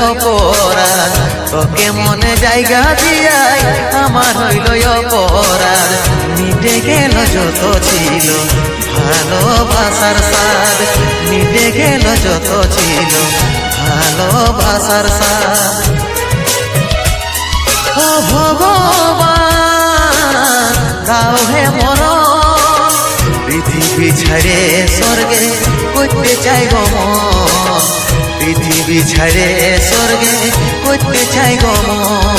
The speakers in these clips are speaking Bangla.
অপরাধ, তোকে মনে জায়গা দিয়াই আমার হইল অপরাধ। মিটে গেল যত ছিল ভালোবাসার স্বাদ, মিটে গেল যত ছিল ভালোবাসার স্বাদ। ও ভগবান দাও হে মরণ, পৃথিবী ছেড়ে স্বর্গে করতে চাই গো মন, পৃথিবী ছেড়ে স্বর্গে করতে চাই গো মন।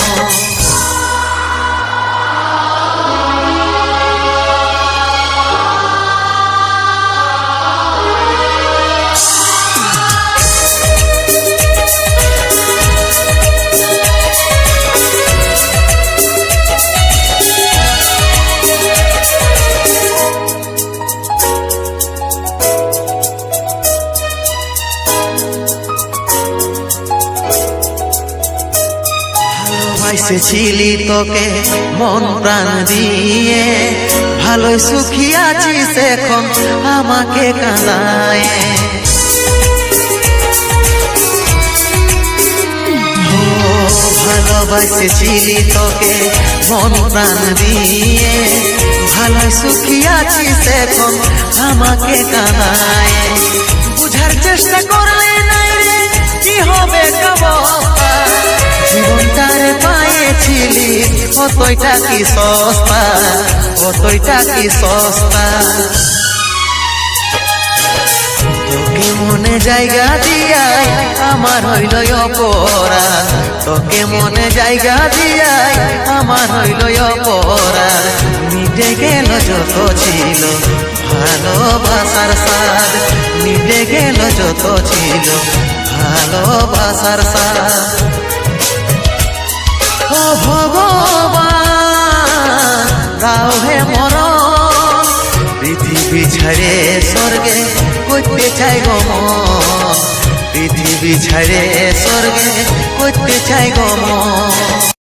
ভালোবাসেছিলি তোকে মন প্রাণ দিয়ে, ভালোই সুখী আছিস এখন আমাকে কাঁদায়। ভালোবাসেছিলি তোকে মন প্রাণ দিয়ে, ভালোই সুখী আছিস এখন আমাকে কাঁদায়। বুঝার চেষ্টা করলে নাই রে কি হবে অবস্থা, জীবনটারে পাইছিলি কতইটা কি সস্তা, কতইটা কি সস্তা। তোকে মনে জায়গা দিয়াই আমার হইল অপরাধ, তোকে মনে জায়গা দিয়াই আমার হইল অপরাধ। মিটে গেল যত ছিল ভালোবাসার স্বাদ, মিটে গেল যত ছিল ভালোবাসার স্বাদ। ও ভগবান দাও হে মরণ, পৃথিবী ছেড়ে স্বর্গে করতে চাই গো মন, পৃথিবী ছেড়ে স্বর্গে করতে চাই গো মন।